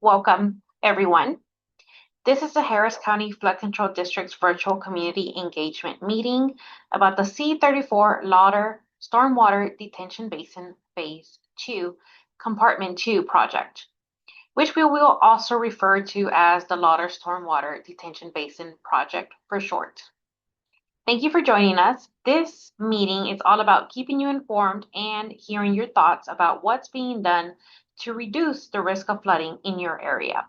Welcome, everyone. This is the Harris County Flood Control District's virtual community engagement meeting about the C-34 Lauder Stormwater Detention Basin Phase 2, Compartment 2 project, which we will also refer to as the Lauder Stormwater Detention Basin Project for short. Thank you for joining us. This meeting is all about keeping you informed and hearing your thoughts about what's being done to reduce the risk of flooding in your area.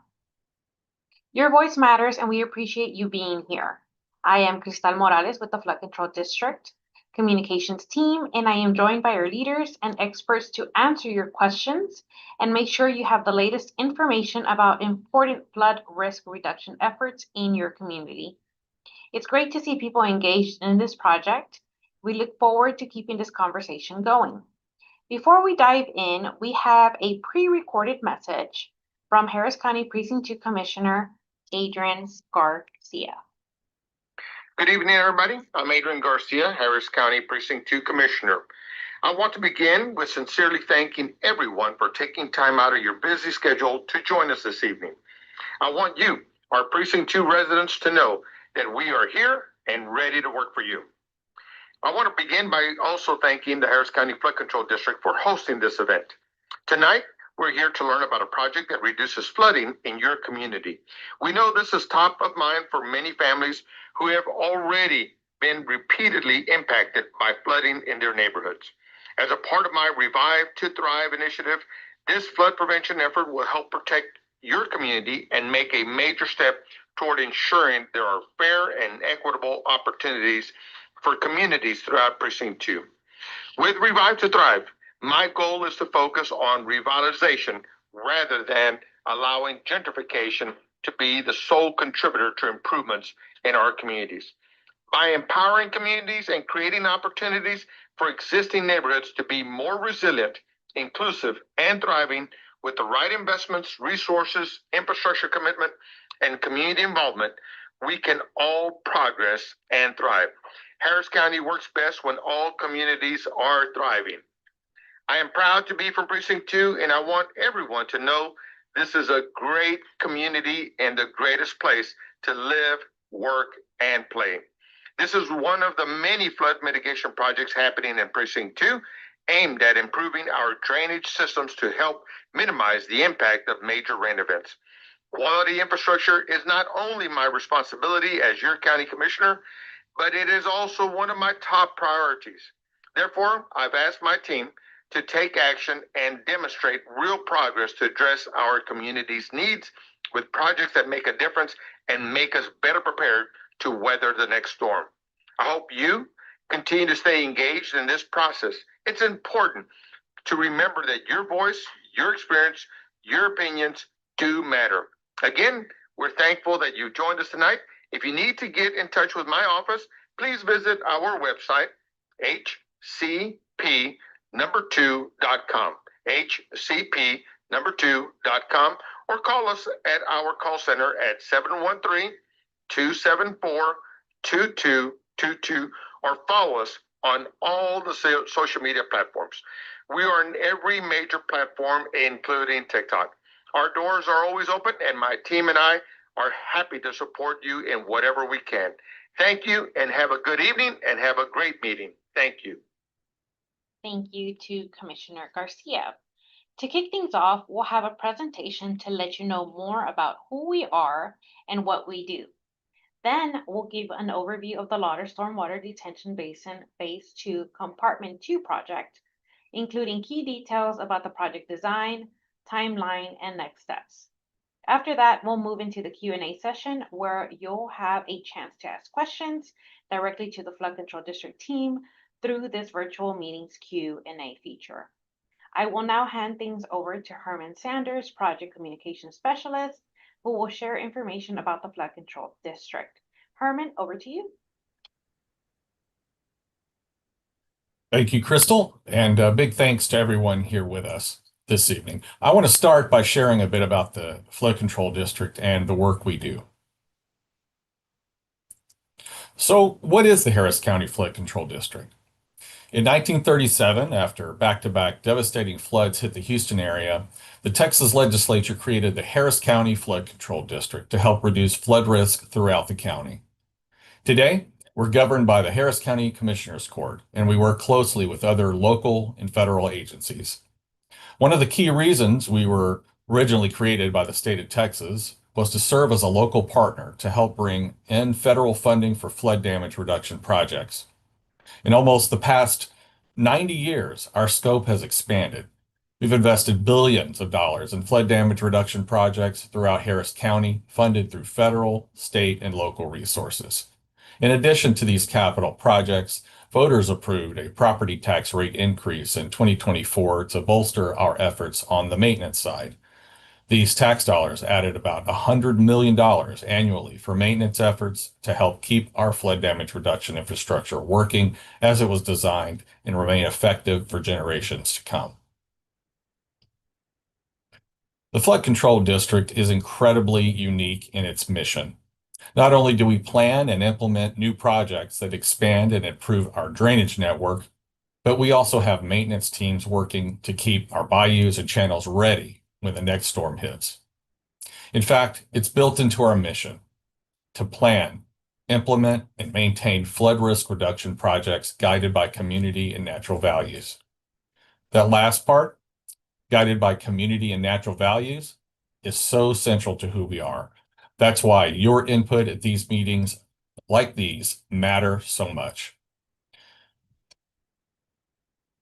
Your voice matters and we appreciate you being here. I am Cristal Morales with the Flood Control District Communications team, and I am joined by our leaders and experts to answer your questions and make sure you have the latest information about important flood risk reduction efforts in your community. It's great to see people engaged in this project. We look forward to keeping this conversation going. Before we dive in, we have a pre-recorded message from Harris County Precinct 2 Commissioner Adrian Garcia. Good evening, everybody. I'm Adrian Garcia, Harris County Precinct 2 Commissioner. I want to begin with sincerely thanking everyone for taking time out of your busy schedule to join us this evening. I want you, our Precinct 2 residents, to know that we are here and ready to work for you. I want to begin by also thanking the Harris County Flood Control District for hosting this event. Tonight, we're here to learn about a project that reduces flooding in your community. We know this is top of mind for many families who have already been repeatedly impacted by flooding in their neighborhoods. As a part of my Revive to Thrive initiative, this flood prevention effort will help protect your community and make a major step toward ensuring there are fair and equitable opportunities for communities throughout Precinct 2. With Revive to Thrive, my goal is to focus on revitalization rather than allowing gentrification to be the sole contributor to improvements in our communities. By empowering communities and creating opportunities for existing neighborhoods to be more resilient, inclusive, and thriving with the right investments, resources, infrastructure commitment, and community involvement, we can all progress and thrive. Harris County works best when all communities are thriving. I am proud to be from Precinct 2, and I want everyone to know this is a great community and the greatest place to live, work, and play. This is one of the many flood mitigation projects happening in Precinct 2, aimed at improving our drainage systems to help minimize the impact of major rain events. Quality infrastructure is not only my responsibility as your county commissioner, but it is also one of my top priorities. Therefore, I've asked my team to take action and demonstrate real progress to address our community's needs with projects that make a difference and make us better prepared to weather the next storm. I hope you continue to stay engaged in this process. It's important to remember that your voice, your experience, your opinions do matter. Again, we're thankful that you joined us tonight. If you need to get in touch with my office, please visit our website, hcp2.com, hcp2.com, or call us at our call center at 713-274-2222, or follow us on all the social media platforms. We are on every major platform, including TikTok. Our doors are always open, and my team and I are happy to support you in whatever we can. Thank you, and have a good evening, and have a great meeting. Thank you. Thank you to Commissioner Garcia. To kick things off, we'll have a presentation to let you know more about who we are and what we do. Then we'll give an overview of the Lauder Stormwater Detention Basin Phase 2 Compartment 2 project, including key details about the project design, timeline, and next steps. After that, we'll move into the Q&A session where you'll have a chance to ask questions directly to the Flood Control District team through this virtual meetings Q&A feature. I will now hand things over to Herman Sanders, Project Communication Specialist, who will share information about the Flood Control District. Herman, over to you. Thank you, Crystal, and big thanks to everyone here with us this evening. I want to start by sharing a bit about the Flood Control District and the work we do. So what is the Harris County Flood Control District? In 1937, after back-to-back devastating floods hit the Houston area, the Texas legislature created the Harris County Flood Control District to help reduce flood risk throughout the county. Today, we're governed by the Harris County Commissioners Court, and we work closely with other local and federal agencies. One of the key reasons we were originally created by the state of Texas was to serve as a local partner to help bring in federal funding for flood damage reduction projects. In almost the past 90 years, our scope has expanded. We've invested billions of dollars in flood damage reduction projects throughout Harris County, funded through federal, state, and local resources. In addition to these capital projects, voters approved a property tax rate increase in 2024 to bolster our efforts on the maintenance side. These tax dollars added about $100 million annually for maintenance efforts to help keep our flood damage reduction infrastructure working as it was designed and remain effective for generations to come. The Flood Control District is incredibly unique in its mission. Not only do we plan and implement new projects that expand and improve our drainage network, but we also have maintenance teams working to keep our bayous and channels ready when the next storm hits. In fact, it's built into our mission to plan, implement, and maintain flood risk reduction projects guided by community and natural values. That last part, guided by community and natural values, is so central to who we are. That's why your input at these meetings like these matter so much.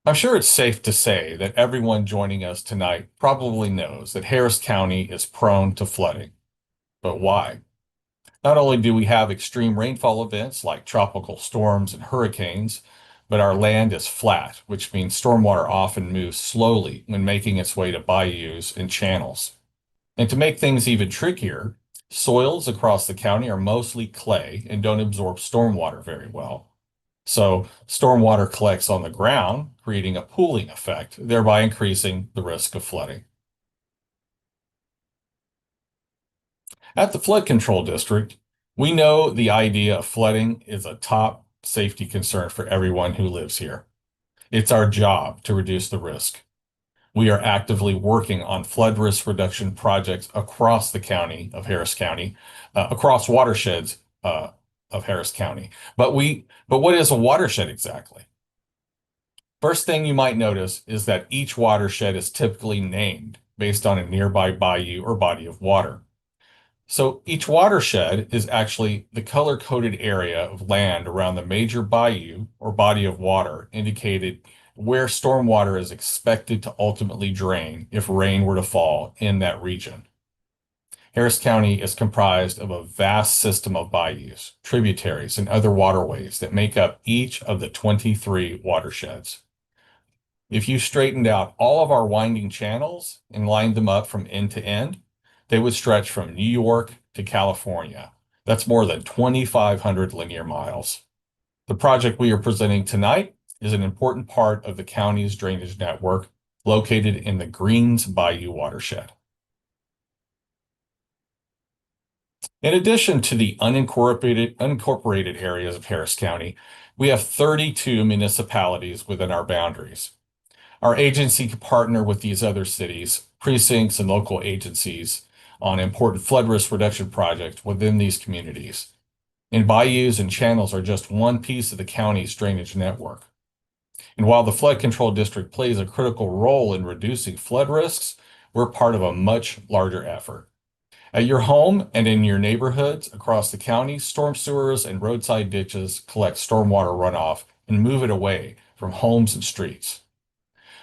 I'm sure it's safe to say that everyone joining us tonight probably knows that Harris County is prone to flooding. But why? Not only do we have extreme rainfall events like tropical storms and hurricanes, but our land is flat, which means stormwater often moves slowly when making its way to bayous and channels. And to make things even trickier, soils across the county are mostly clay and don't absorb stormwater very well. So stormwater collects on the ground, creating a pooling effect, thereby increasing the risk of flooding. At the Flood Control District, we know the idea of flooding is a top safety concern for everyone who lives here. It's our job to reduce the risk. We are actively working on flood risk reduction projects across the county of Harris County, across watersheds of Harris County. But what is a watershed exactly? First thing you might notice is that each watershed is typically named based on a nearby bayou or body of water. So each watershed is actually the color-coded area of land around the major bayou or body of water indicated where stormwater is expected to ultimately drain if rain were to fall in that region. Harris County is comprised of a vast system of bayous, tributaries, and other waterways that make up each of the 23 watersheds. If you straightened out all of our winding channels and lined them up from end to end, they would stretch from New York to California. That's more than 2,500 linear miles. The project we are presenting tonight is an important part of the county's drainage network located in the Greens Bayou watershed. In addition to the unincorporated areas of Harris County, we have 32 municipalities within our boundaries. Our agency can partner with these other cities, precincts, and local agencies on important flood risk reduction projects within these communities. And bayous and channels are just one piece of the county's drainage network. And while the Flood Control District plays a critical role in reducing flood risks, we're part of a much larger effort. At your home and in your neighborhoods across the county, storm sewers and roadside ditches collect stormwater runoff and move it away from homes and streets.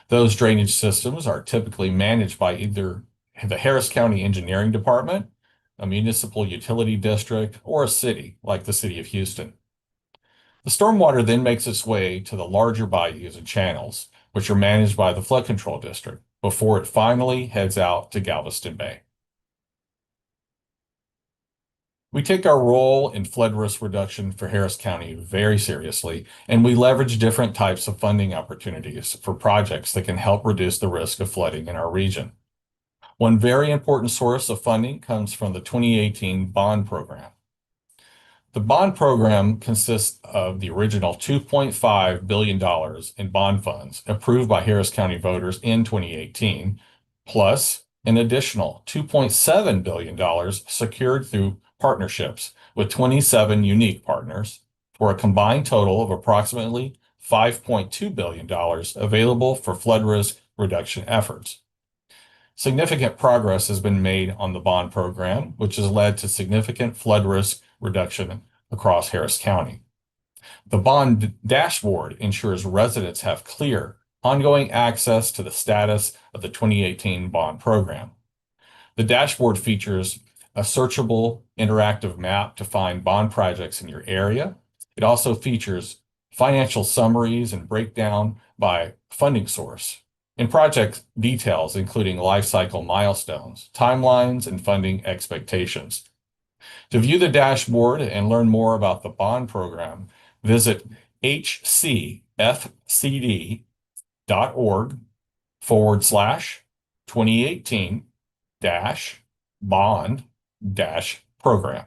Those drainage systems are typically managed by either the Harris County Engineering Department, a municipal utility district, or a city like the city of Houston. The stormwater then makes its way to the larger bayous and channels, which are managed by the Flood Control District before it finally heads out to Galveston Bay. We take our role in flood risk reduction for Harris County very seriously, and we leverage different types of funding opportunities for projects that can help reduce the risk of flooding in our region. One very important source of funding comes from the 2018 bond program. The bond program consists of the original $2.5 billion in bond funds approved by Harris County voters in 2018, plus an additional $2.7 billion secured through partnerships with 27 unique partners for a combined total of approximately $5.2 billion available for flood risk reduction efforts. Significant progress has been made on the bond program, which has led to significant flood risk reduction across Harris County. The bond dashboard ensures residents have clear, ongoing access to the status of the 2018 bond program. The dashboard features a searchable interactive map to find bond projects in your area. It also features financial summaries and breakdown by funding source and project details, including life cycle milestones, timelines, and funding expectations. To view the dashboard and learn more about the bond program, visit hcfcd.org/2018 bond program.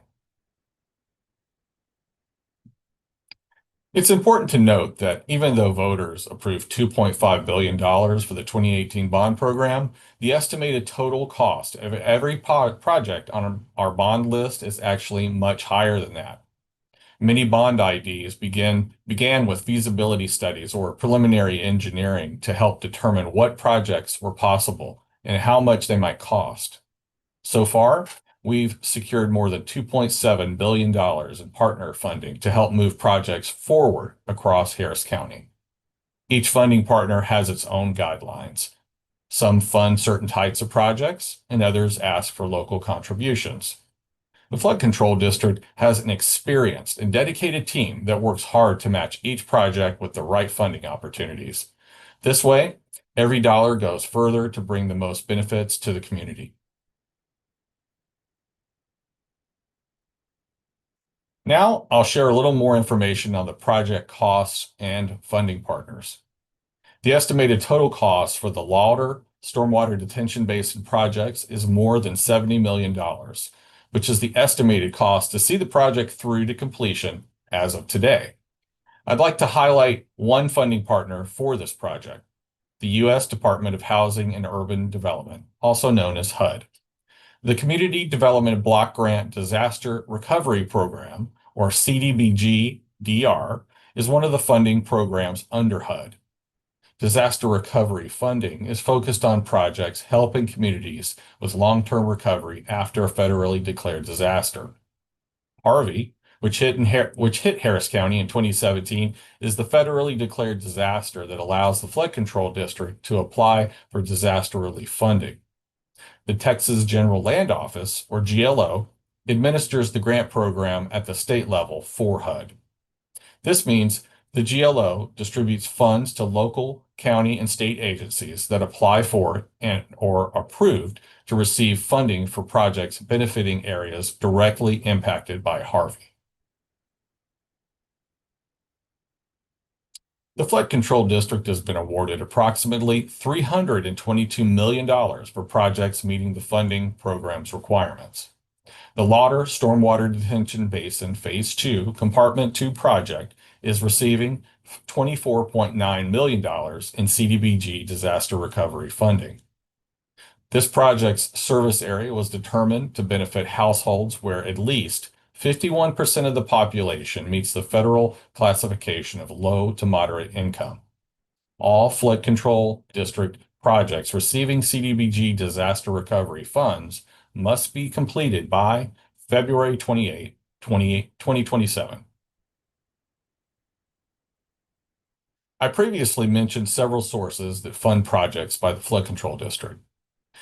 It's important to note that even though voters approved $2.5 billion for the 2018 bond program, the estimated total cost of every project on our bond list is actually much higher than that. Many bond IDs began with feasibility studies or preliminary engineering to help determine what projects were possible and how much they might cost. So far, we've secured more than $2.7 billion in partner funding to help move projects forward across Harris County. Each funding partner has its own guidelines. Some fund certain types of projects, and others ask for local contributions. The Flood Control District has an experienced and dedicated team that works hard to match each project with the right funding opportunities. This way, every dollar goes further to bring the most benefits to the community. Now, I'll share a little more information on the project costs and funding partners. The estimated total cost for the Lauder Stormwater Detention Basin projects is more than $70 million, which is the estimated cost to see the project through to completion as of today. I'd like to highlight one funding partner for this project, the U.S. Department of Housing and Urban Development, also known as HUD. The Community Development Block Grant Disaster Recovery Program, or CDBG-DR, is one of the funding programs under HUD. Disaster recovery funding is focused on projects helping communities with long-term recovery after a federally declared disaster. Harvey, which hit Harris County in 2017, is the federally declared disaster that allows the Flood Control District to apply for disaster relief funding. The Texas General Land Office, or GLO, administers the grant program at the state level for HUD. This means the GLO distributes funds to local, county, and state agencies that apply for or approved to receive funding for projects benefiting areas directly impacted by Harvey. The Flood Control District has been awarded approximately $322 million for projects meeting the funding program's requirements. The Lauder Stormwater Detention Basin Phase 2 Compartment 2 project is receiving $24.9 million in CDBG disaster recovery funding. This project's service area was determined to benefit households where at least 51% of the population meets the federal classification of low to moderate income. All Flood Control District projects receiving CDBG disaster recovery funds must be completed by February 28, 2027. I previously mentioned several sources that fund projects by the Flood Control District.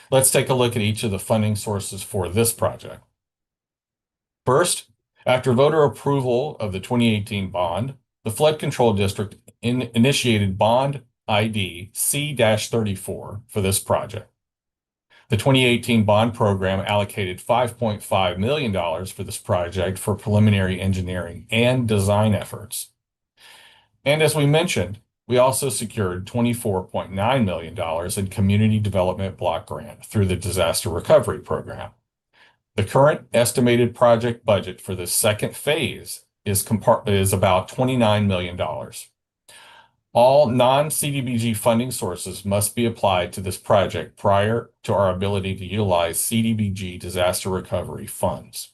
Let's take a look at each of the funding sources for this project. First, after voter approval of the 2018 bond, the Flood Control District initiated bond ID C-34 for this project. The 2018 bond program allocated $5.5 million for this project for preliminary engineering and design efforts. And as we mentioned, we also secured $24.9 million in Community Development Block Grant through the Disaster Recovery Program. The current estimated project budget for the second phase is about $29 million. All non-CDBG funding sources must be applied to this project prior to our ability to utilize CDBG disaster recovery funds.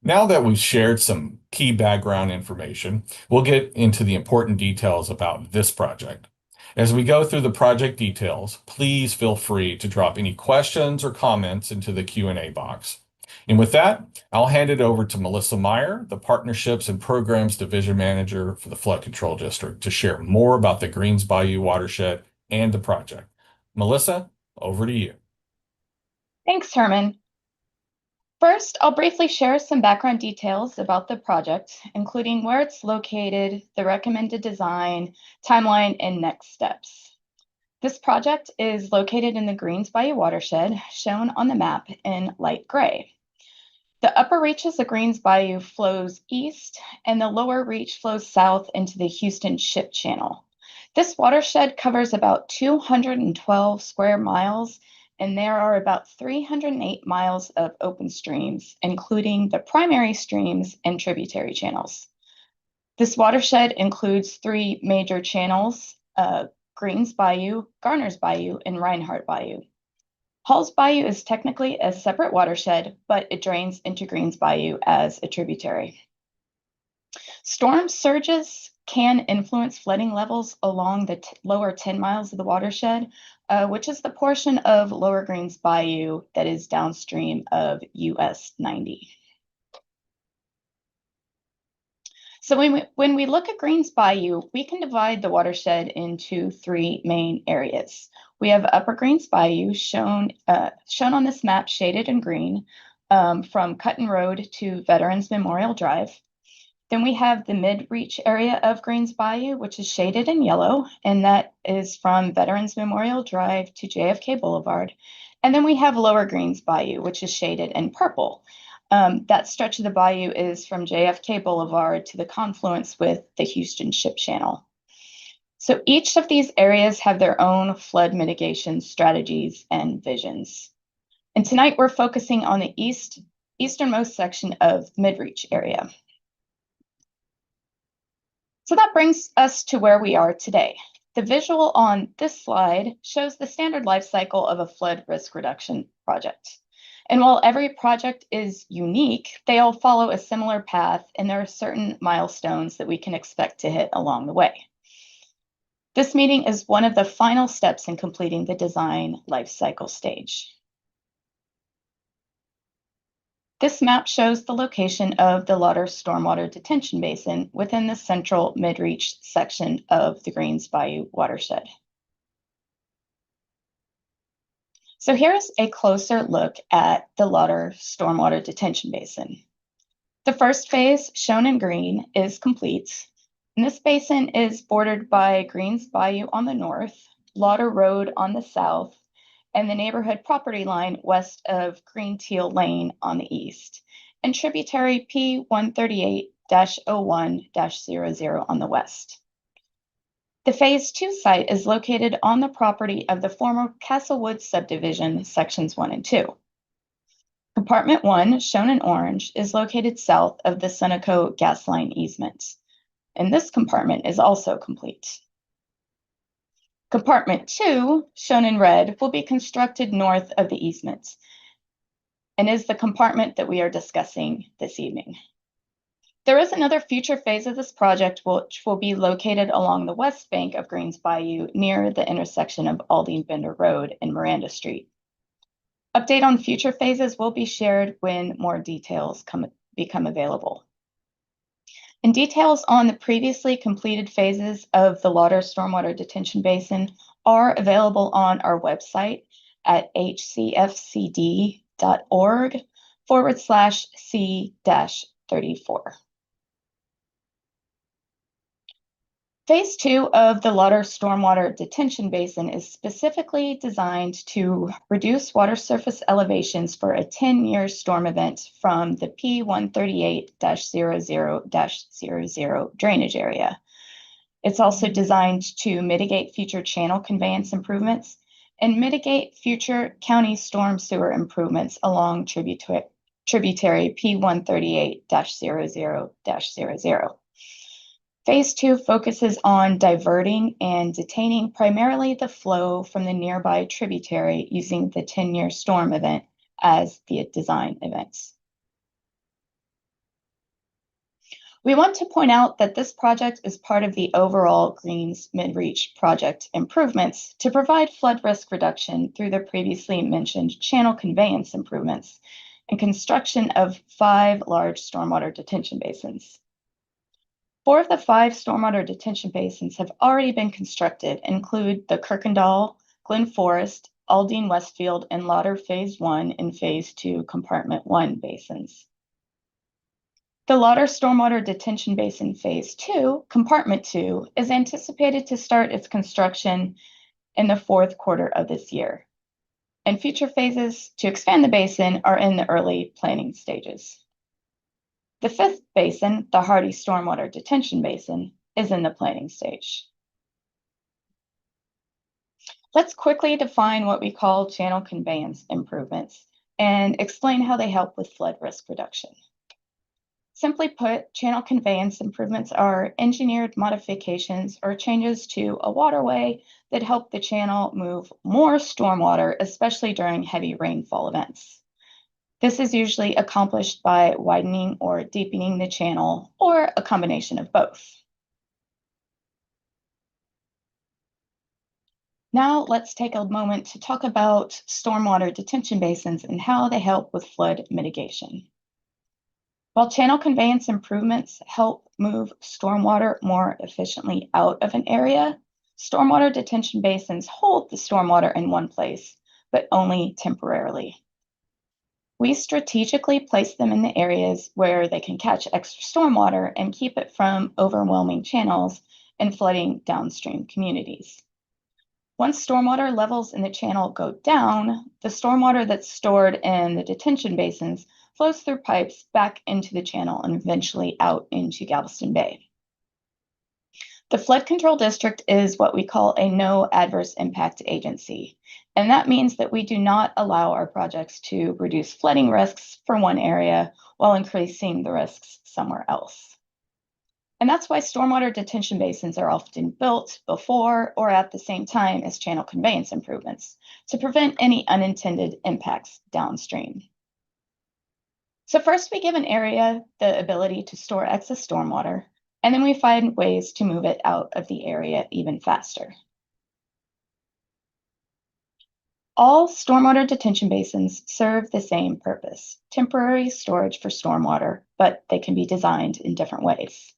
Now that we've shared some key background information, we'll get into the important details about this project. As we go through the project details, please feel free to drop any questions or comments into the Q&A box. And with that, I'll hand it over to Melissa Meyer, the Partnerships and Programs Division Manager for the Flood Control District, to share more about the Greens Bayou Watershed and the project. Melissa, over to you. Thanks, Herman. First, I'll briefly share some background details about the project, including where it's located, the recommended design, timeline, and next steps. This project is located in the Greens Bayou Watershed, shown on the map in light gray. The upper reaches of Greens Bayou flows east, and the lower reach flows south into the Houston Ship Channel. This watershed covers about 212 square miles, and there are about 308 miles of open streams, including the primary streams and tributary channels. This watershed includes three major channels, Greens Bayou, Garner's Bayou, and Reinhardt Bayou. Hall's Bayou is technically a separate watershed, but it drains into Greens Bayou as a tributary. Storm surges can influence flooding levels along the lower 10 miles of the watershed, which is the portion of Lower Greens Bayou that is downstream of US 90. So when we look at Greens Bayou, we can divide the watershed into three main areas. We have Upper Greens Bayou, shown on this map, shaded in green, from Cutton Road to Veterans Memorial Drive. Then we have the mid-reach area of Greens Bayou, which is shaded in yellow, and that is from Veterans Memorial Drive to JFK Boulevard. And then we have Lower Greens Bayou, which is shaded in purple. That stretch of the bayou is from JFK Boulevard to the confluence with the Houston Ship Channel. So each of these areas have their own flood mitigation strategies and visions. And tonight we're focusing on the easternmost section of the mid-reach area. So that brings us to where we are today. The visual on this slide shows the standard life cycle of a flood risk reduction project. And while every project is unique, they all follow a similar path, and there are certain milestones that we can expect to hit along the way. This meeting is one of the final steps in completing the design life cycle stage. This map shows the location of the Lauder Stormwater Detention Basin within the central mid-reach section of the Greens Bayou watershed. So here's a closer look at the Lauder Stormwater Detention Basin. The first phase, shown in green, is complete. And this basin is bordered by Greens Bayou on the north, Lauder Road on the south, and the neighborhood property line west of Green Teal Lane on the east, and tributary P138-01-00 on the west. The Phase 2 site is located on the property of the former Castlewood subdivision, sections 1 and 2. Compartment 1, shown in orange, is located south of the Sunoco gas line easement, and this compartment is also complete. Compartment 2, shown in red, will be constructed north of the easement and is the compartment that we are discussing this evening. There is another future phase of this project which will be located along the west bank of Greens Bayou near the intersection of Aldine Bender Road and Miranda Street. Update on future phases will be shared when more details become available. And details on the previously completed phases of the Lauder Stormwater Detention Basin are available on our website at hcfcd.org/C-34. Phase 2 of the Lauder Stormwater Detention Basin is specifically designed to reduce water surface elevations for a 10-year storm event from the P138-00-00 drainage area. It's also designed to mitigate future channel conveyance improvements and mitigate future county storm sewer improvements along tributary P138-00-00. Phase 2 focuses on diverting and detaining primarily the flow from the nearby tributary using the 10-year storm event as the design events. We want to point out that this project is part of the overall Greens Mid-Reach project improvements to provide flood risk reduction through the previously mentioned channel conveyance improvements and construction of 5 large stormwater detention basins. 4 of the 5 stormwater detention basins have already been constructed and include the Kirkendall, Glen Forest, Aldine Westfield, and Lauder Phase 1 and Phase 2 Compartment 1 basins. The Lauder Stormwater Detention Basin Phase 2, Compartment 2, is anticipated to start its construction in the 4th quarter of this year, and future phases to expand the basin are in the early planning stages. The 5th basin, the Hardy Stormwater Detention Basin, is in the planning stage. Let's quickly define what we call channel conveyance improvements and explain how they help with flood risk reduction. Simply put, channel conveyance improvements are engineered modifications or changes to a waterway that help the channel move more stormwater, especially during heavy rainfall events. This is usually accomplished by widening or deepening the channel, or a combination of both. Now let's take a moment to talk about stormwater detention basins and how they help with flood mitigation. While channel conveyance improvements help move stormwater more efficiently out of an area, stormwater detention basins hold the stormwater in one place, but only temporarily. We strategically place them in the areas where they can catch extra stormwater and keep it from overwhelming channels and flooding downstream communities. Once stormwater levels in the channel go down, the stormwater that's stored in the detention basins flows through pipes back into the channel and eventually out into Galveston Bay. The flood control district is what we call a no adverse impact agency, and that means that we do not allow our projects to reduce flooding risks for one area while increasing the risks somewhere else. And that's why stormwater detention basins are often built before or at the same time as channel conveyance improvements to prevent any unintended impacts downstream. So first, we give an area the ability to store excess stormwater, and then we find ways to move it out of the area even faster. All stormwater detention basins serve the same purpose, temporary storage for stormwater, but they can be designed in different ways.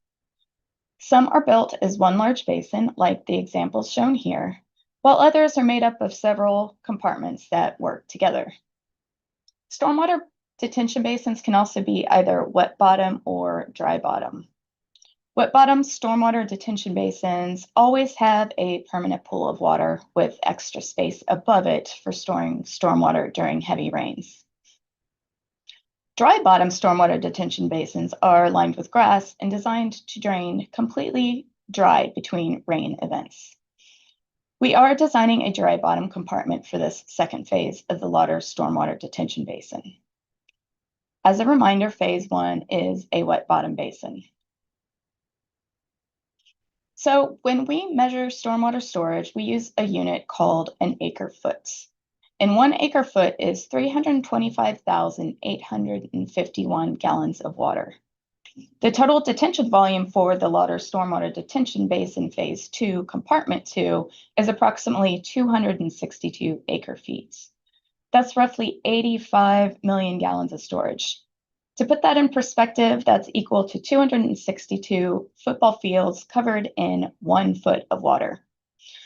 Some are built as one large basin, like the examples shown here, while others are made up of several compartments that work together. Stormwater detention basins can also be either wet bottom or dry bottom. Wet bottom stormwater detention basins always have a permanent pool of water with extra space above it for storing stormwater during heavy rains. Dry bottom stormwater detention basins are lined with grass and designed to drain completely dry between rain events. We are designing a dry bottom compartment for this second phase of the Lauder Stormwater Detention Basin. As a reminder, phase 1 is a wet bottom basin. So when we measure stormwater storage, we use a unit called an acre foot. And 1 acre foot is 325,851 gallons of water. The total detention volume for the Lauder Stormwater Detention Basin Phase 2, Compartment 2, is approximately 262 acre feet. That's roughly 85 million gallons of storage. To put that in perspective, that's equal to 262 football fields covered in 1 foot of water.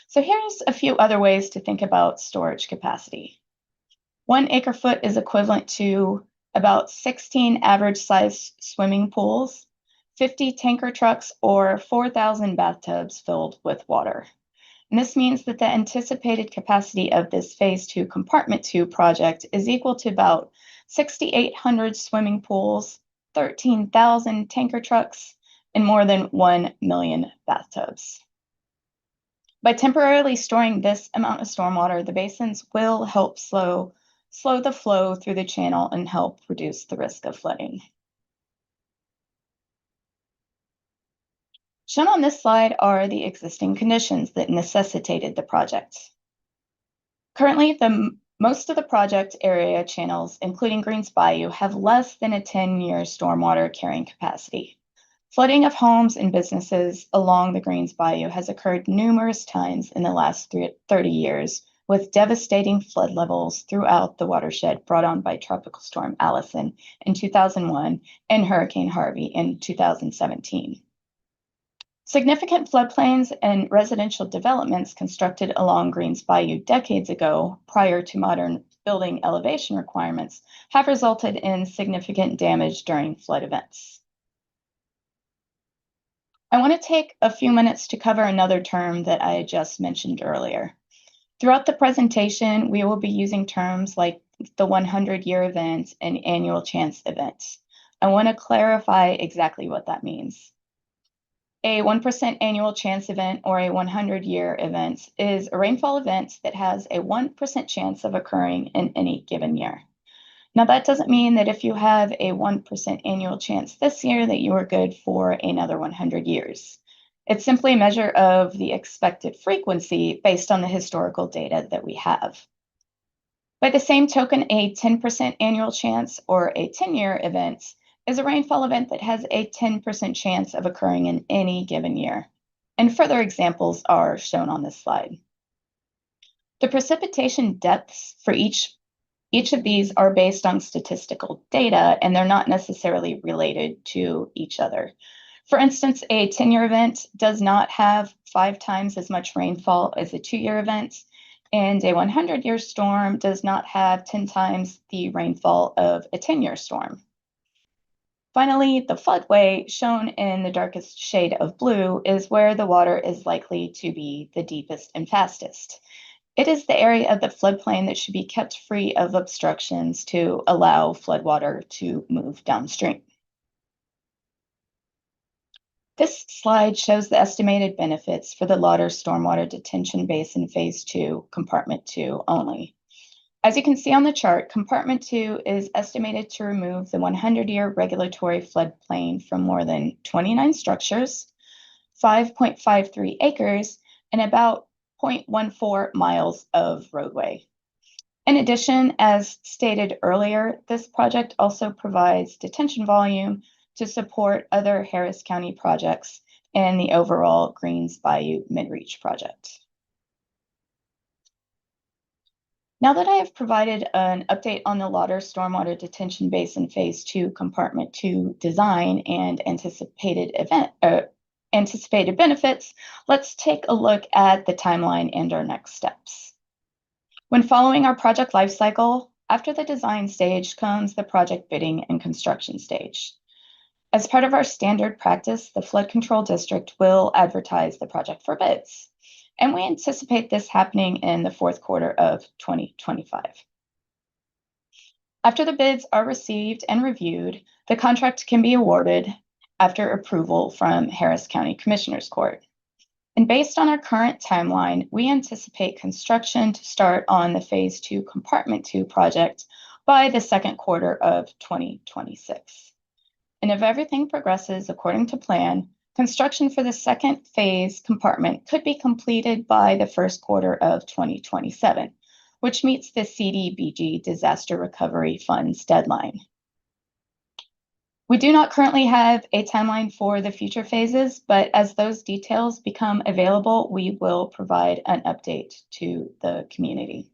So here's a few other ways to think about storage capacity. 1 acre foot is equivalent to about 16 average size swimming pools, 50 tanker trucks, or 4,000 bathtubs filled with water. And this means that the anticipated capacity of this Phase 2 Compartment 2 project is equal to about 6,800 swimming pools, 13,000 tanker trucks, and more than 1 million bathtubs. By temporarily storing this amount of stormwater, the basins will help slow the flow through the channel and help reduce the risk of flooding. Shown on this slide are the existing conditions that necessitated the project. Currently, most of the project area channels, including Greens Bayou, have less than a 10-year stormwater carrying capacity. Flooding of homes and businesses along the Greens Bayou has occurred numerous times in the last 30 years, with devastating flood levels throughout the watershed brought on by Tropical Storm Allison in 2001 and Hurricane Harvey in 2017. Significant floodplains and residential developments constructed along Greens Bayou decades ago, prior to modern building elevation requirements, have resulted in significant damage during flood events. I want to take a few minutes to cover another term that I just mentioned earlier. Throughout the presentation, we will be using terms like the 100-year event and annual chance event. I want to clarify exactly what that means. A 1% annual chance event or a 100-year event is a rainfall event that has a 1% chance of occurring in any given year. Now, that doesn't mean that if you have a 1% annual chance this year that you are good for another 100 years. It's simply a measure of the expected frequency based on the historical data that we have. By the same token, a 10% annual chance or a 10-year event is a rainfall event that has a 10% chance of occurring in any given year. And further examples are shown on this slide. The precipitation depths for each of these are based on statistical data, and they're not necessarily related to each other. For instance, a 10-year event does not have 5 times as much rainfall as a 2-year event, and a 100-year storm does not have 10 times the rainfall of a 10-year storm. Finally, the floodway, shown in the darkest shade of blue, is where the water is likely to be the deepest and fastest. It is the area of the floodplain that should be kept free of obstructions to allow floodwater to move downstream. This slide shows the estimated benefits for the Lauder Stormwater Detention Basin Phase 2, Compartment 2 only. As you can see on the chart, Compartment 2 is estimated to remove the 100-year regulatory floodplain from more than 29 structures, 5.53 acres, and about 0.14 miles of roadway. In addition, as stated earlier, this project also provides detention volume to support other Harris County projects and the overall Greens Bayou Mid-Reach project. Now that I have provided an update on the Lauder Stormwater Detention Basin Phase 2 Compartment 2 design and anticipated benefits, let's take a look at the timeline and our next steps. When following our project lifecycle, after the design stage comes the project bidding and construction stage. As part of our standard practice, the Flood Control District will advertise the project for bids, and we anticipate this happening in the fourth quarter of 2025. After the bids are received and reviewed, the contract can be awarded after approval from Harris County Commissioners Court. And based on our current timeline, we anticipate construction to start on the Phase 2 Compartment 2 project by the second quarter of 2026. And if everything progresses according to plan, construction for the second phase compartment could be completed by the first quarter of 2027, which meets the CDBG Disaster Recovery Fund's deadline. We do not currently have a timeline for the future phases, but as those details become available, we will provide an update to the community.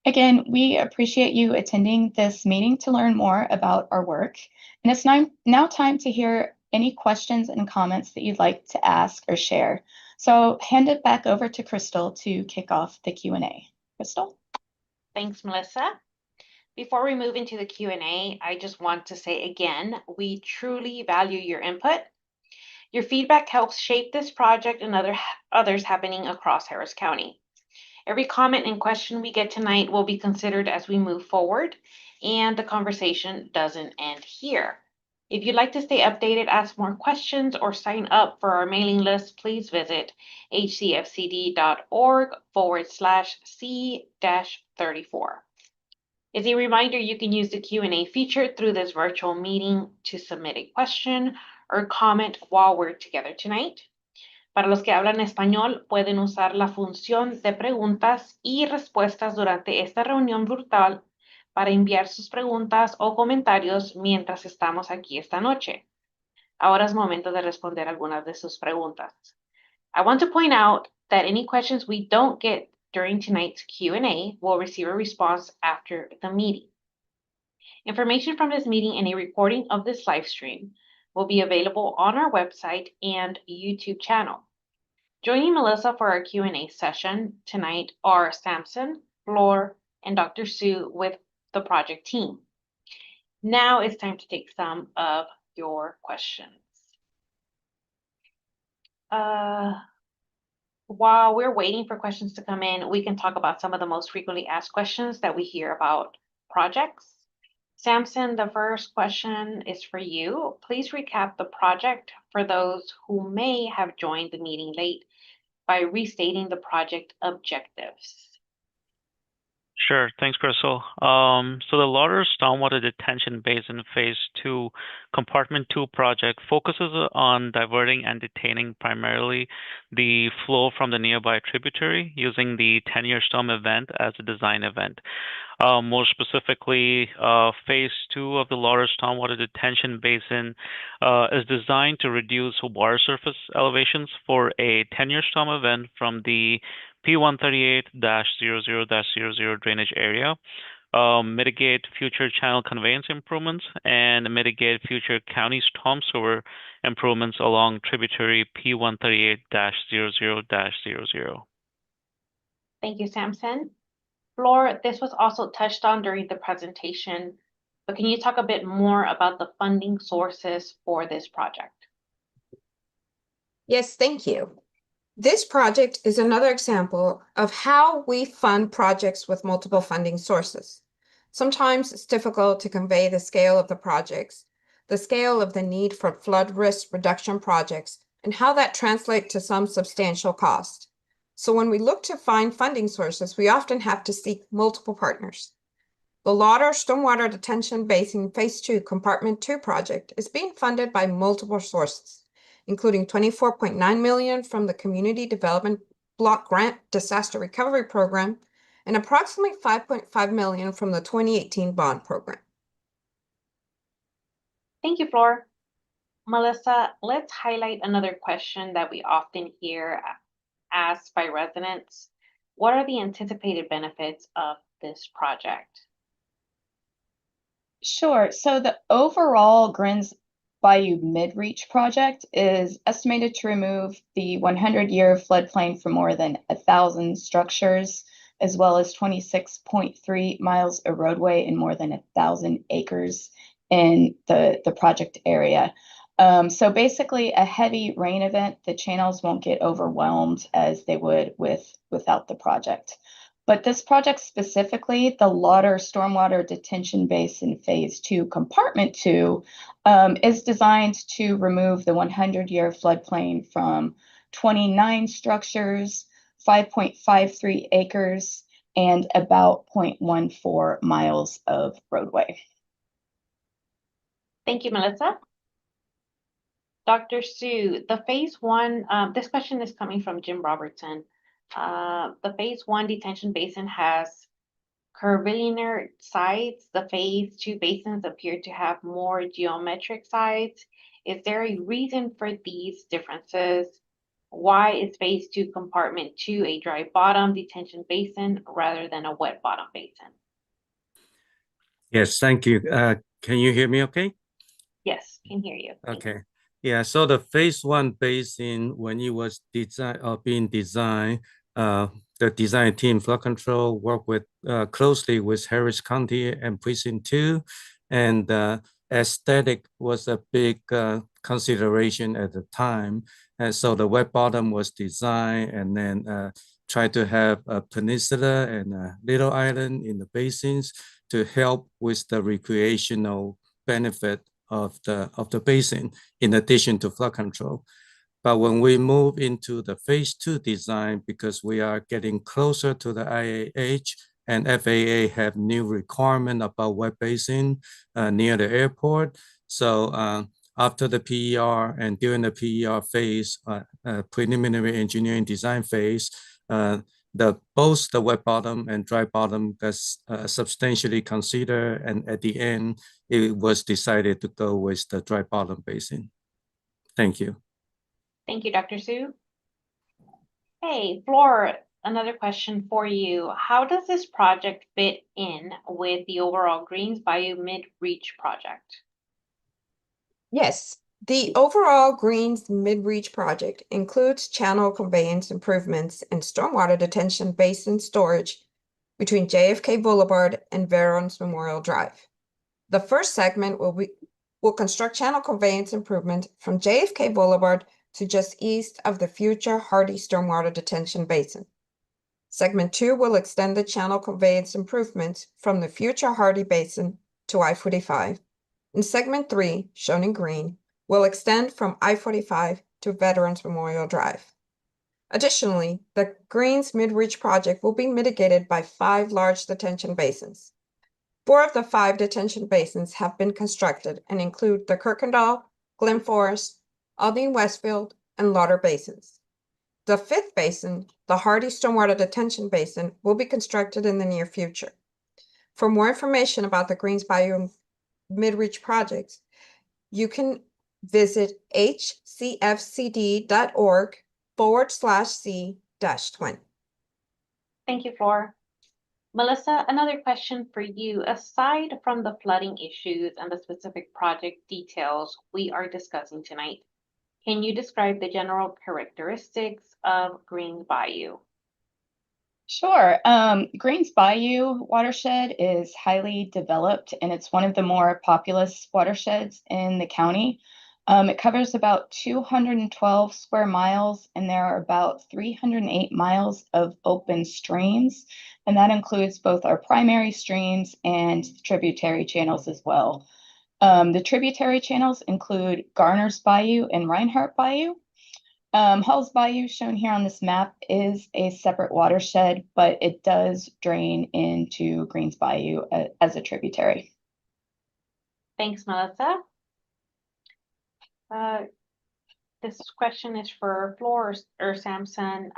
Again, we appreciate you attending this meeting to learn more about our work. And it's now time to hear any questions and comments that you'd like to ask or share. So hand it back over to Crystal to kick off the Q&A. Crystal? Thanks, Melissa. Before we move into the Q&A, I just want to say again, we truly value your input. Your feedback helps shape this project and others happening across Harris County. Every comment and question we get tonight will be considered as we move forward, and the conversation doesn't end here. If you'd like to stay updated, ask more questions, or sign up for our mailing list, please visit hcfcd.org/C-34. As a reminder, you can use the Q&A feature through this virtual meeting to submit a question or comment while we're together tonight. Para los que hablan español, pueden usar la función de preguntas y respuestas durante esta reunión virtual para enviar sus preguntas o comentarios mientras estamos aquí esta noche. Ahora es momento de responder algunas de sus preguntas. I want to point out that any questions we don't get during tonight's Q&A will receive a response after the meeting. Information from this meeting and a recording of this live stream will be available on our website and YouTube channel. Joining Melissa for our Q&A session tonight are Samson, Flor, and Dr. Sue with the project team. Now it's time to take some of your questions. While we're waiting for questions to come in, we can talk about some of the most frequently asked questions that we hear about projects. Samson, the first question is for you. Please recap the project for those who may have joined the meeting late by restating the project objectives. Sure. Thanks, Crystal. So the Lauder Stormwater Detention Basin Phase 2 Compartment 2 project focuses on diverting and detaining primarily the flow from the nearby tributary using the 10-year storm event as a design event. More specifically, Phase 2 of the Lauder Stormwater Detention Basin is designed to reduce water surface elevations for a 10-year storm event from the P138-00-00 drainage area, mitigate future channel conveyance improvements, and mitigate future county storm sewer improvements along tributary P138-00-00. Thank you, Samson. Flor, this was also touched on during the presentation, but can you talk a bit more about the funding sources for this project? Yes, thank you. This project is another example of how we fund projects with multiple funding sources. Sometimes it's difficult to convey the scale of the projects, the scale of the need for flood risk reduction projects, and how that translates to some substantial cost. So when we look to find funding sources, we often have to seek multiple partners. The Lauder Stormwater Detention Basin Phase 2 Compartment 2 project is being funded by multiple sources, including $24.9 million from the Community Development Block Grant Disaster Recovery Program and approximately $5.5 million from the 2018 bond program. Thank you, Flor. Melissa, let's highlight another question that we often hear asked by residents. What are the anticipated benefits of this project? Sure. So the overall Grins Bayou Mid-Reach project is estimated to remove the 100-year floodplain for more than 1,000 structures, as well as 26.3 miles of roadway and more than 1,000 acres in the project area. So basically a heavy rain event, the channels won't get overwhelmed as they would without the project. But this project specifically, the Lauder Stormwater Detention Basin Phase 2 Compartment 2, is designed to remove the 100-year floodplain from 29 structures, 5.53 acres, and about 0.14 miles of roadway. Thank you, Melissa. Dr. Sue, the Phase 1, this question is coming from Jim Robertson. The Phase 1 detention basin has curvilinear sides. The Phase 2 basins appear to have more geometric sides. Is there a reason for these differences? Why is Phase 2 Compartment 2 a dry bottom detention basin rather than a wet bottom basin? Yes, thank you. Can you hear me okay? Yes, can hear you. Okay. Yeah, so the Phase 1 basin, when it was being designed, the design team, flood control, worked with closely with Harris County and Precinct 2, and aesthetic was a big consideration at the time. And so the wet bottom was designed, and then tried to have a peninsula and a little island in the basins to help with the recreational benefit of the basin, in addition to flood control. But when we move into the phase 2 design, because we are getting closer to the IAH and FAA have new requirement about wet basin near the airport. So after the PER and during the PER phase, preliminary engineering design phase, both the wet bottom and dry bottom gets substantially considered, and at the end, it was decided to go with the dry bottom basin. Thank you. Thank you, Dr. Su. Hey, Flor, another question for you. How does this project fit in with the overall Greens Bayou Mid-Reach project? Yes, the overall Greens Mid-Reach project includes channel conveyance improvements and stormwater detention basin storage between JFK Boulevard and Veterans Memorial Drive. The first segment will construct channel conveyance improvement from JFK Boulevard to just east of the future Hardy Stormwater Detention Basin. Segment 2 will extend the channel conveyance improvements from the future Hardy Basin to I-45. And segment 3, shown in green, will extend from I-45 to Veterans Memorial Drive. Additionally, the Greens Mid-Reach project will be mitigated by 5 large detention basins. 4 of the 5 detention basins have been constructed and include the Kirkendall, Glen Forest, Aldine Westfield, and Lauder basins. The 5th basin, the Hardy Stormwater Detention Basin, will be constructed in the near future. For more information about the Greens Bayou Mid-Reach projects, you can visit hcfcd.org/C-20. Thank you, Flor. Melissa, another question for you. Aside from the flooding issues and the specific project details we are discussing tonight, can you describe the general characteristics of Greens Bayou? Sure. Greens Bayou watershed is highly developed, and it's one of the more populous watersheds in the county. It covers about 212 square miles, and there are about 308 miles of open streams, and that includes both our primary streams and tributary channels as well. The tributary channels include Garner's Bayou and Reinhardt Bayou. Hall's Bayou, shown here on this map, is a separate watershed, but it does drain into Greens Bayou as a tributary. Thanks, Melissa. This question is for Flor or Samson.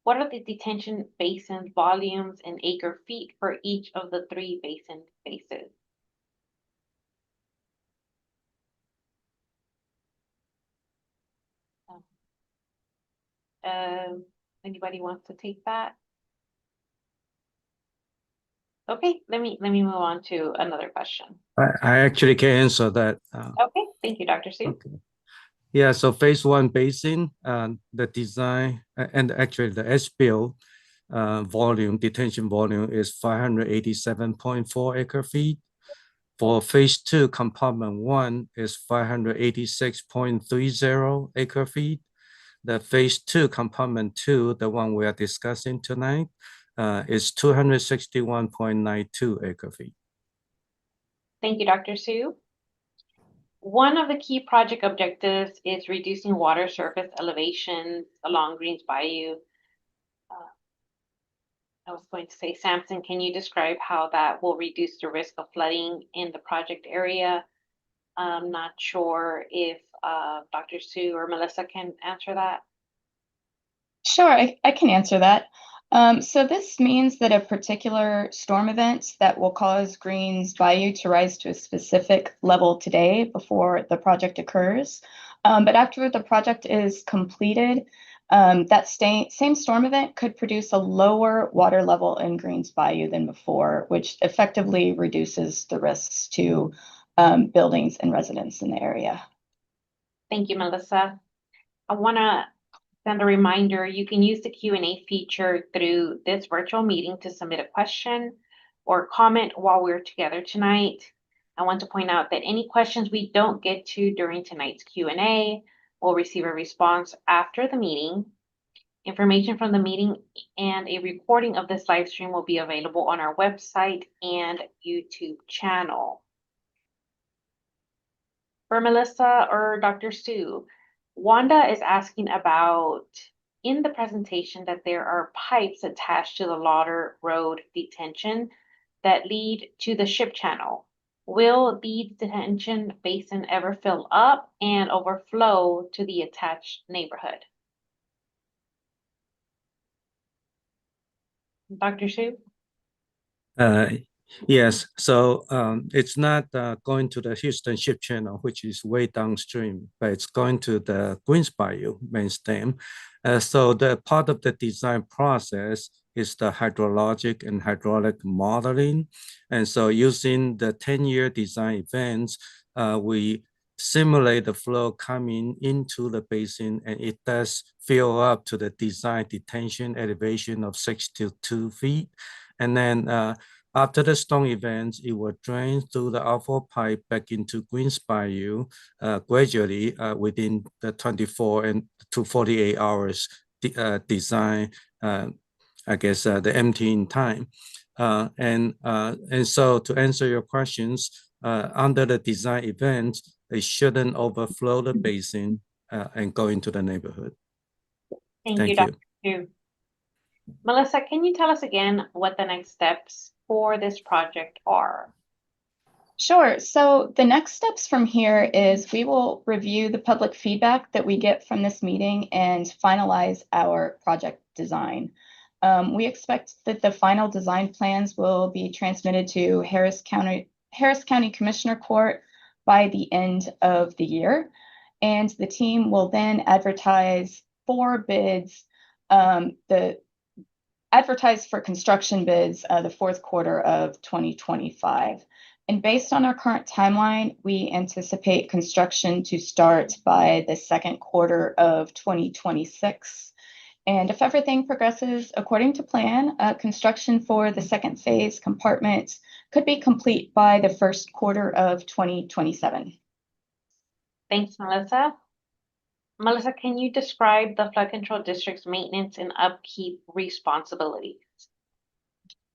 What are the detention basin volumes in acre feet for each of the 3 basin phases? Anybody wants to take that? Okay, let me move on to another question. I actually can answer that. Okay, thank you, Dr. Su. Okay. Yeah, so phase 1 basin, the design, and actually the SBIL detention volume is 587.4 acre feet. For phase 2, compartment 1 is 586.30 acre feet. The phase 2, compartment 2, the one we are discussing tonight, is 261.92 acre feet. Thank you, Dr. Su. One of the key project objectives is reducing water surface elevations along Greens Bayou. I was going to say, Samson, can you describe how that will reduce the risk of flooding in the project area? I'm not sure if Dr. Su or Melissa can answer that. Sure, I can answer that. So this means that a particular storm event that will cause Greens Bayou to rise to a specific level today before the project occurs. But after the project is completed, that same storm event could produce a lower water level in Greens Bayou than before, which effectively reduces the risks to buildings and residents in the area. Thank you, Melissa. I want to send a reminder, you can use the Q&A feature through this virtual meeting to submit a question or comment while we're together tonight. I want to point out that any questions we don't get to during tonight's Q&A will receive a response after the meeting. Information from the meeting and a recording of this live stream will be available on our website and YouTube channel. For Melissa or Dr. Sue, Wanda is asking about in the presentation that there are pipes attached to the Lauder Road detention that lead to the ship channel. Will the detention basin ever fill up and overflow to the attached neighborhood? Dr. Sue? Uh, yes, so it's not going to the Houston Ship Channel, which is way downstream, but it's going to the Greens Bayou main stem. So the part of the design process is the hydrologic and hydraulic modeling. And so using the 10-year design events, we simulate the flow coming into the basin, and it does fill up to the design detention elevation of 62 feet. And then after the storm events, it will drain through the outfall pipe back into Greens Bayou gradually within the 24 and to 48 hours design, I guess, the emptying time. And so to answer your questions, under the design event, it shouldn't overflow the basin and go into the neighborhood. Thank you, Dr. Sue. Melissa, can you tell us again what the next steps for this project are? Sure. So the next steps from here is we will review the public feedback that we get from this meeting and finalize our project design. We expect that the final design plans will be transmitted to Harris County Commissioner Court by the end of the year. And the team will then advertise for bids, advertise for construction bids the fourth quarter of 2025. And based on our current timeline, we anticipate construction to start by the second quarter of 2026. And if everything progresses according to plan, construction for the second phase compartment could be complete by the first quarter of 2027. Thanks, Melissa. Melissa, can you describe the flood control district's maintenance and upkeep responsibilities?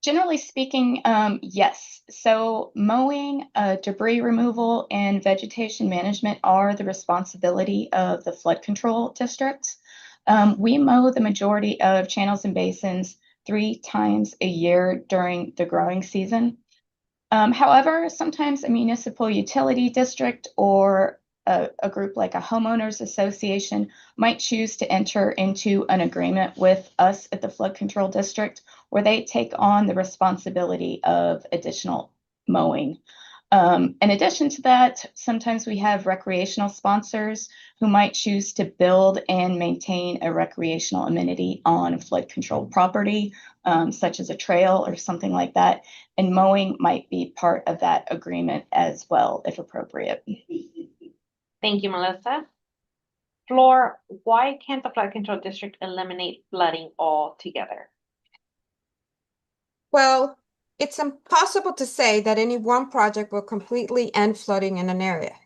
Generally speaking, yes. So mowing, debris removal, and vegetation management are the responsibility of the flood control district. We mow the majority of channels and basins 3 times a year during the growing season. However, sometimes a municipal utility district or a group like a homeowners association might choose to enter into an agreement with us at the flood control district where they take on the responsibility of additional mowing. In addition to that, sometimes we have recreational sponsors who might choose to build and maintain a recreational amenity on a flood control property, such as a trail or something like that. And mowing might be part of that agreement as well, if appropriate. Thank you, Melissa. Flor, why can't the flood control district eliminate flooding altogether? Well, it's impossible to say that any one project will completely end flooding in an area.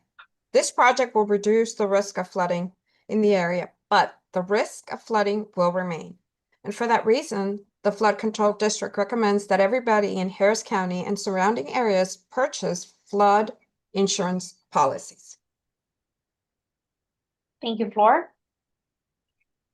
This project will reduce the risk of flooding in the area, but the risk of flooding will remain. And for that reason, the Flood Control District recommends that everybody in Harris County and surrounding areas purchase flood insurance policies. Thank you, Flor.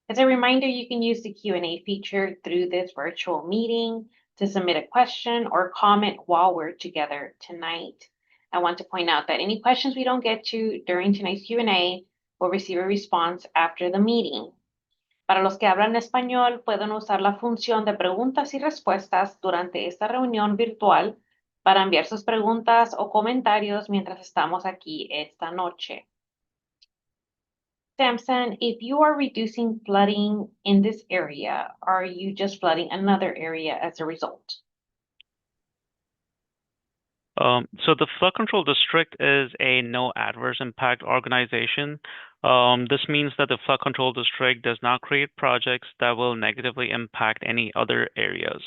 As a reminder, you can use the Q&A feature through this virtual meeting to submit a question or comment while we're together tonight. I want to point out that any questions we don't get to during tonight's Q&A will receive a response after the meeting. Para los que hablan español, pueden usar la función de preguntas y respuestas durante esta reunión virtual para enviar sus preguntas o comentarios mientras estamos aquí esta noche. Samson, if you are reducing flooding in this area, are you just flooding another area as a result? So the flood control district is a no adverse impact organization. This means that the flood control district does not create projects that will negatively impact any other areas.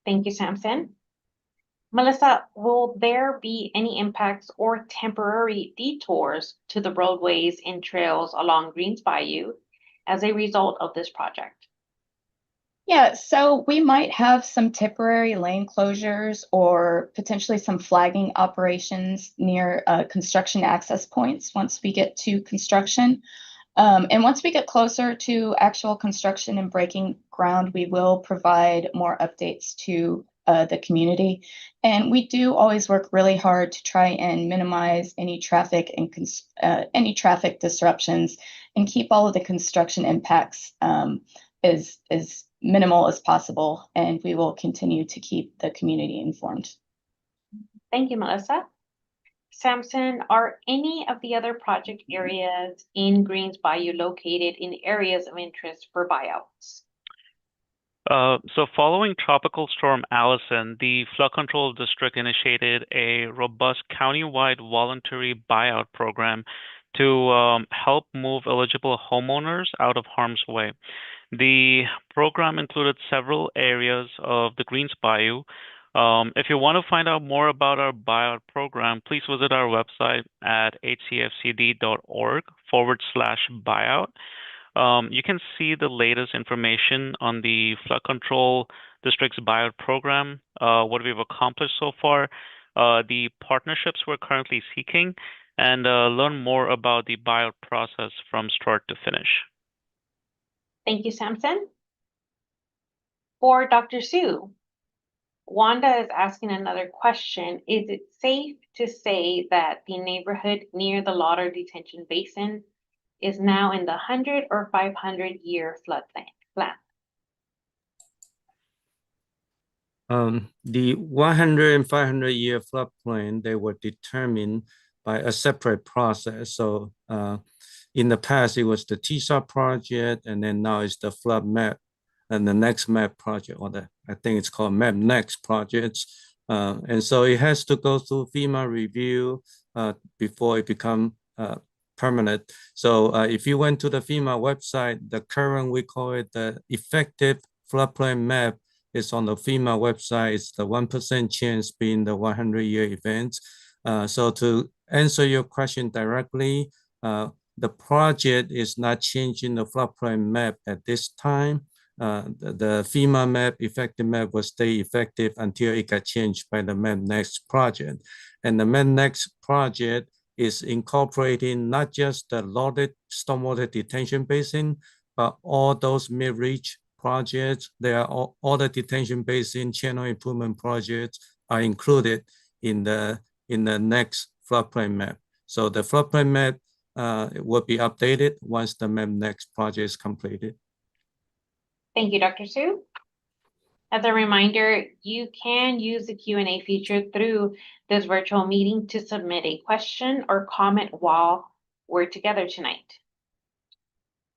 Thank you, Samson. Melissa, will there be any impacts or temporary detours to the roadways and trails along Greens Bayou as a result of this project? Yeah, so we might have some temporary lane closures or potentially some flagging operations near construction access points once we get to construction. And once we get closer to actual construction and breaking ground, we will provide more updates to the community. And we do always work really hard to try and minimize any traffic and any traffic disruptions and keep all of the construction impacts as minimal as possible. And we will continue to keep the community informed. Thank you, Melissa. Samson, are any of the other project areas in Greens Bayou located in areas of interest for buyouts? So following Tropical Storm Allison, the Flood Control District initiated a robust countywide voluntary buyout program to help move eligible homeowners out of harm's way. The program included several areas of the Greens Bayou. If you want to find out more about our buyout program, please visit our website at hcfcd.org/buyout. You can see the latest information on the Flood Control District's buyout program, what we've accomplished so far, the partnerships we're currently seeking, and learn more about the buyout process from start to finish. Thank you, Samson. For Dr. Sue, Wanda is asking another question. Is it safe to say that the neighborhood near the Lauder Detention Basin is now in the 100 or 500-year floodplain plan? The 100 and 500-year floodplain, they were determined by a separate process. So in the past, it was the TSAR project, and then now it's the flood map and the next map project, or I think it's called map next projects. And so it has to go through FEMA review before it becomes permanent. So if you went to the FEMA website, the current, we call it the effective floodplain map, is on the FEMA website. It's the 1% chance being the 100-year event. So to answer your question directly, the project is not changing the floodplain map at this time. The FEMA map, effective map, will stay effective until it got changed by the map next project. And the map next project is incorporating not just the Lauder Stormwater Detention Basin, but all those mid-reach projects. There are all the detention basin channel improvement projects are included in the next floodplain map. So the floodplain map will be updated once the map next project is completed. Thank you, Dr. Sue. As a reminder, you can use the Q&A feature through this virtual meeting to submit a question or comment while we're together tonight.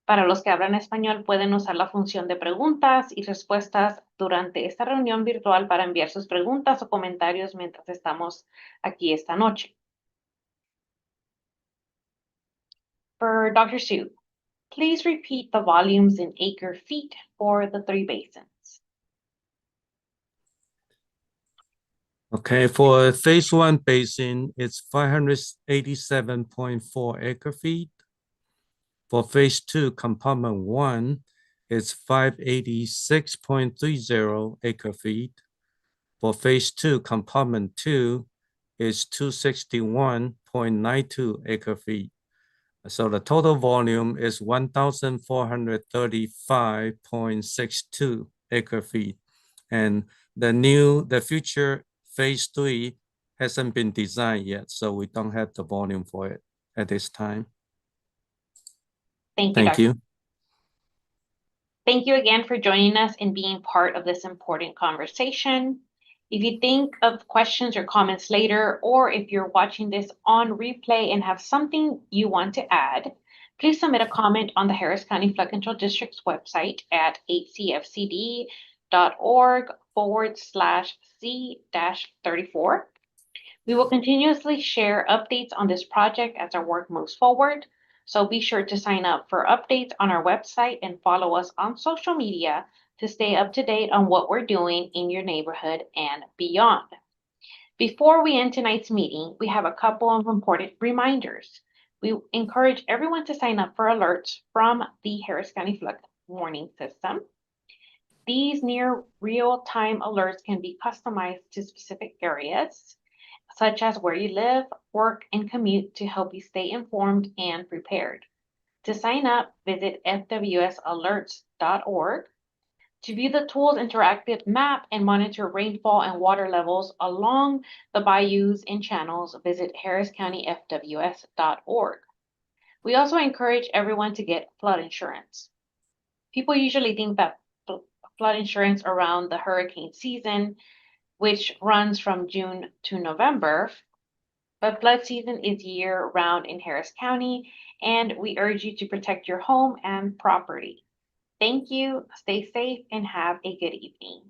Para los que hablan español, pueden usar la función de preguntas y respuestas durante esta reunión virtual para enviar sus preguntas o comentarios mientras estamos aquí esta noche. For Dr. Sue, please repeat the volumes in acre feet for the 3 basins. Okay, for phase 1 basin, it's 587.4 acre feet. For phase 2, compartment 1, it's 586.30 acre feet. For phase 2, compartment 2, is 261.92 acre feet. So the total volume is 1,435.62 acre feet. And the future phase 3 hasn't been designed yet, so we don't have the volume for it at this time. Thank you. Thank you again for joining us and being part of this important conversation. If you think of questions or comments later, or if you're watching this on replay and have something you want to add, please submit a comment on the Harris County Flood Control District's website at hcfcd.org/C-34. We will continuously share updates on this project as our work moves forward. So be sure to sign up for updates on our website and follow us on social media to stay up to date on what we're doing in your neighborhood and beyond. Before we end tonight's meeting, we have a couple of important reminders. We encourage everyone to sign up for alerts from the Harris County Flood Warning System. These near real-time alerts can be customized to specific areas, such as where you live, work, and commute to help you stay informed and prepared. To sign up, visit fwsalerts.org. To view the tool's interactive map and monitor rainfall and water levels along the bayous and channels, visit harriscountyfws.org. We also encourage everyone to get flood insurance. People usually think that flood insurance around the hurricane season, which runs from June to November, but flood season is year-round in Harris County, and we urge you to protect your home and property. Thank you, stay safe, and have a good evening.